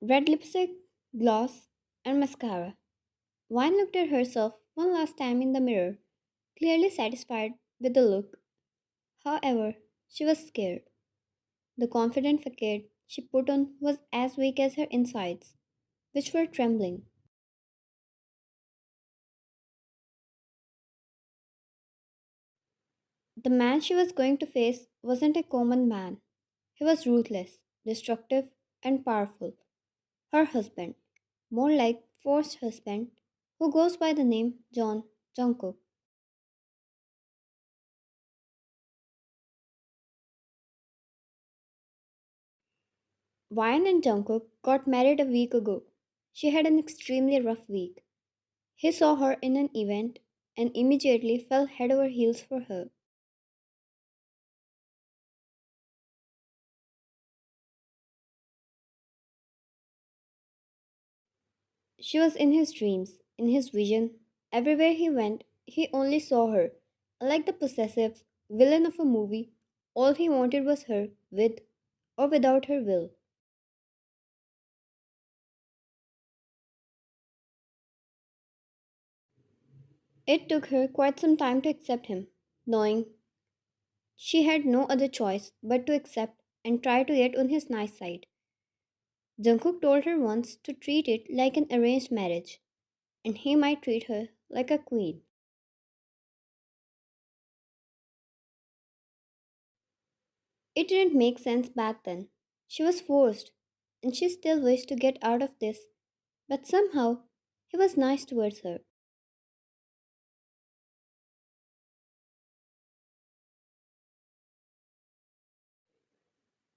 Red lipstick, gloss, and mascara. Vine looked at herself one last time in the mirror, clearly satisfied with the look. However, she was scared. The confident facade she put on was as weak as her insides, which were trembling. The man she was going to face wasn't a common man. He was ruthless, destructive, and powerful. Her husband, more like forced husband, who goes by the name John Jungkook. Ryan and Jungkook got married a week ago. She had an extremely rough week. He saw her in an event and immediately fell head over heels for her. She was in his dreams, in his vision. Everywhere he went, he only saw her. Like the possessive villain of a movie, all he wanted was her, with or without her will. It took her quite some time to accept him, knowing she had no other choice but to accept and try to get on his nice side. Jungkook told her once to treat it like an arranged marriage, and he might treat her like a queen. It didn't make sense back then. She was forced, and she still wished to get out of this, but somehow he was nice towards her.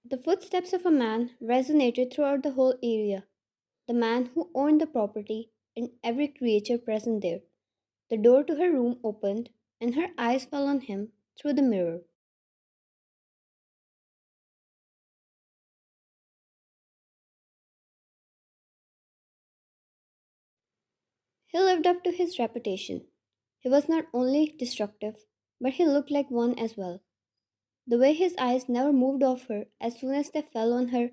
The footsteps of a man resonated throughout the whole area, the man who owned the property and every creature present there. The door to her room opened, and her eyes fell on him through the mirror. He lived up to his reputation. He was not only destructive, but he looked like one as well. The way his eyes never moved off her as soon as they fell on her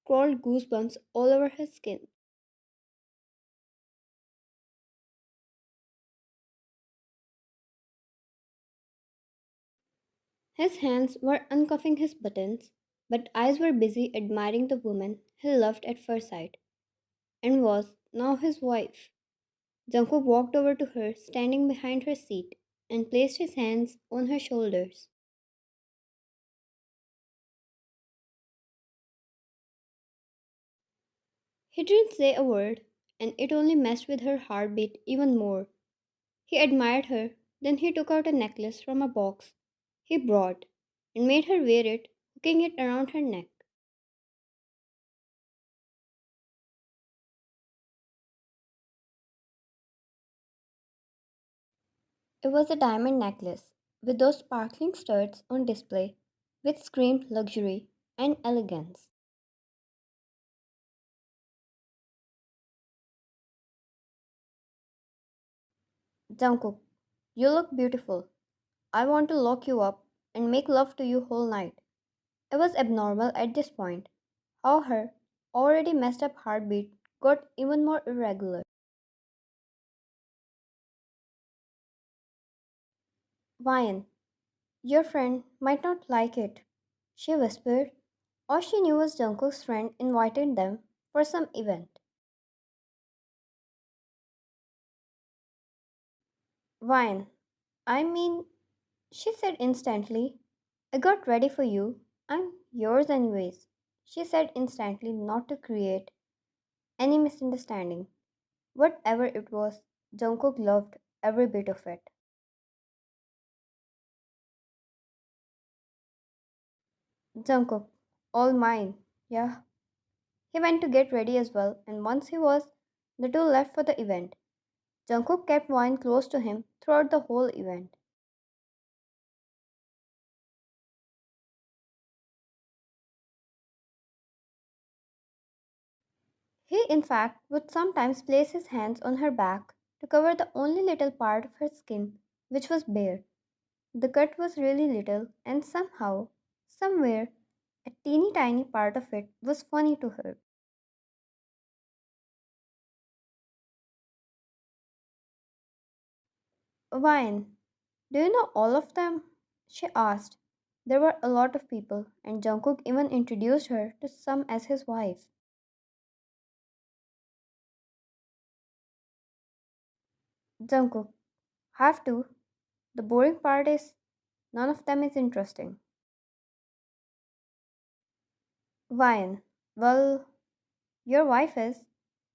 crawled goosebumps all over her skin. His hands were uncuffing his buttons, but eyes were busy admiring the woman he loved at first sight, and was now his wife. Jungkook walked over to her, standing behind her seat, and placed his hands on her shoulders. He didn't say a word, and it only messed with her heartbeat even more. He admired her, then he took out a necklace from a box he brought and made her wear it, hooking it around her neck. It was a diamond necklace with those sparkling studs on display, which screamed luxury and elegance. Jungkook, you look beautiful. I want to lock you up and make love to you whole night. It was abnormal at this point how her already messed up heartbeat got even more irregular. Ryan, your friend might not like it, she whispered. All she knew was Jungkook's friend invited them for some event. Ryan, I mean, she said instantly, I got ready for you. I'm yours anyways. She said instantly not to create any misunderstanding. Whatever it was, Jungkook loved every bit of it. Jungkook, all mine. Yeah. He went to get ready as well, and once he was, the two left for the event. Jungkook kept Wine close to him throughout the whole event. He, in fact, would sometimes place his hands on her back to cover the only little part of her skin which was bare. The cut was really little, and somehow, somewhere, a teeny tiny part of it was funny to her. Wine. Do you know all of them? She asked. There were a lot of people, and Jungkook even introduced her to some as his wife. Jungkook. Have to. The boring part is none of them is interesting. Wine. Well, your wife is.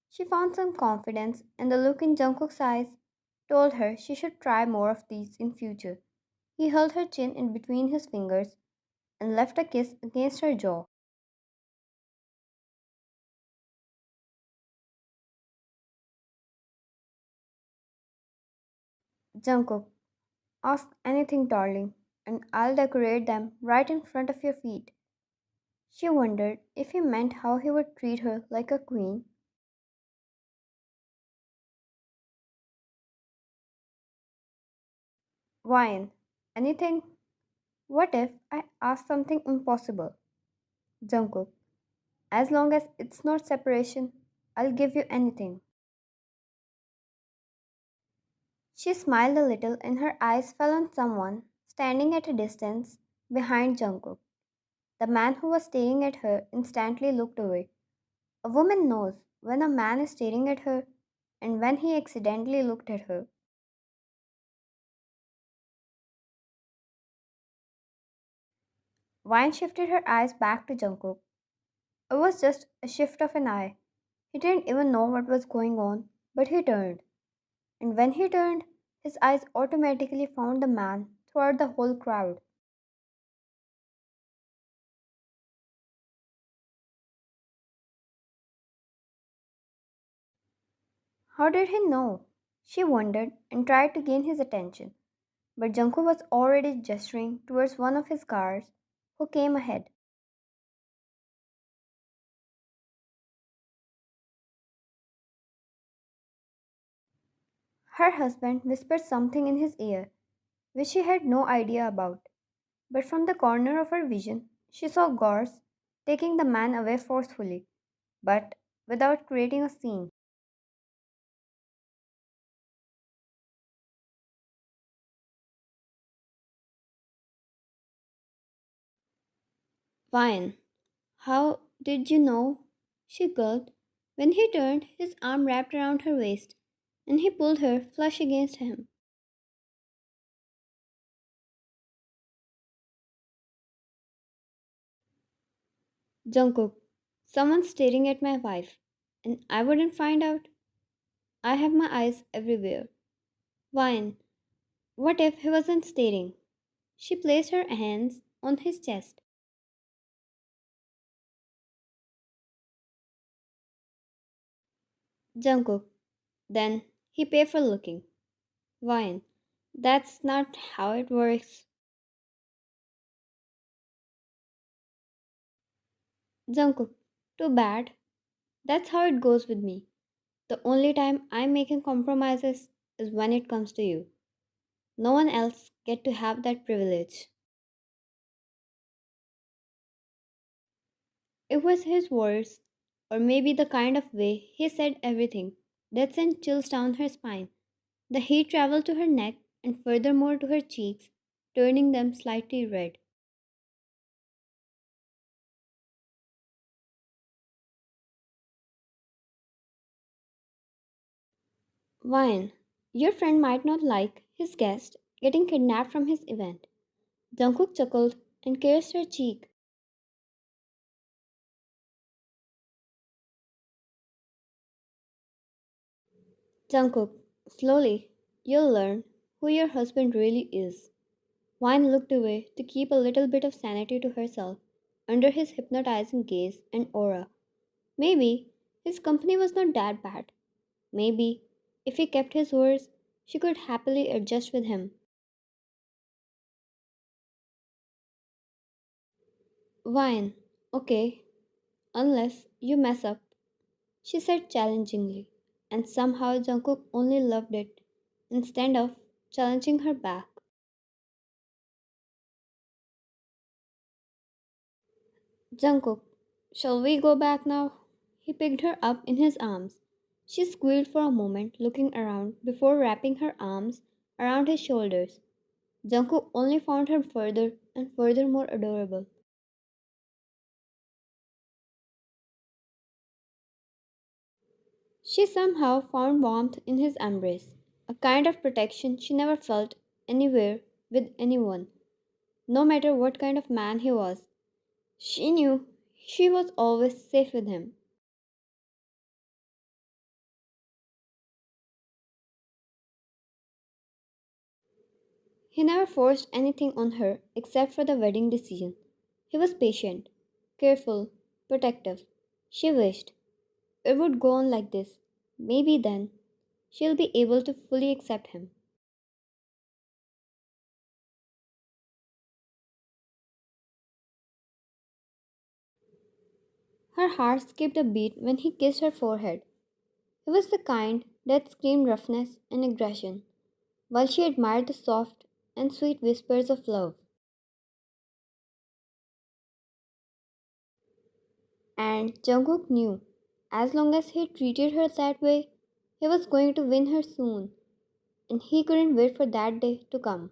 She found some confidence, and the look in Jungkook's eyes told her she should try more of these in future. He held her chin in between his fingers and left a kiss against her jaw. Jungkook, ask anything, darling, and I'll decorate them right in front of your feet. She wondered if he meant how he would treat her like a queen. Wine. Anything? What if I ask something impossible? Jungkook. As long as it's not separation, I'll give you anything. She smiled a little and her eyes fell on someone standing at a distance behind Jungkook. The man who was staring at her instantly looked away. A woman knows when a man is staring at her and when he accidentally looked at her. Vine shifted her eyes back to Jungkook. It was just a shift of an eye. He didn't even know what was going on, but he turned. And when he turned, his eyes automatically found the man throughout the whole crowd. How did he know? She wondered and tried to gain his attention, but Jungkook was already gesturing towards one of his cars who came ahead. Her husband whispered something in his ear, which she had no idea about, but from the corner of her vision, she saw Gors taking the man away forcefully, but without creating a scene. Fine. How did you know? She gulped. When he turned, his arm wrapped around her waist, and he pulled her flush against him. Jungkook, someone's staring at my wife, and I wouldn't find out. I have my eyes everywhere. Wine. What if he wasn't staring? She placed her hands on his chest. Jungkook. Then he pay for looking. Wine. That's not how it works. Jungkook. Too bad. That's how it goes with me. The only time I'm making compromises is when it comes to you. No one else get to have that privilege. It was his words, or maybe the kind of way he said everything, that sent chills down her spine. The heat traveled to her neck and furthermore to her cheeks, turning them slightly red. Wine, your friend might not like his guest getting kidnapped from his event. Jungkook chuckled and kissed her cheek. Jungkook, slowly, you'll learn who your husband really is. Wine looked away to keep a little bit of sanity to herself under his hypnotizing gaze and aura. Maybe his company was not that bad. Maybe if he kept his words, she could happily adjust with him. Wine, okay, unless you mess up, she said challengingly, and somehow Jungkook only loved it instead of challenging her back. Jungkook, shall we go back now? He picked her up in his arms. She squealed for a moment, looking around before wrapping her arms around his shoulders. Jungkook only found her further and further more adorable. She somehow found warmth in his embrace, a kind of protection she never felt anywhere with anyone, no matter what kind of man he was. She knew she was always safe with him. He never forced anything on her except for the wedding decision. He was patient, careful, protective. She wished it would go on like this. Maybe then she'll be able to fully accept him. Her heart skipped a beat when he kissed her forehead. He was the kind that screamed roughness and aggression, while she admired the soft and sweet whispers of love. And Jungkook knew, as long as he treated her that way, he was going to win her soon, and he couldn't wait for that day to come.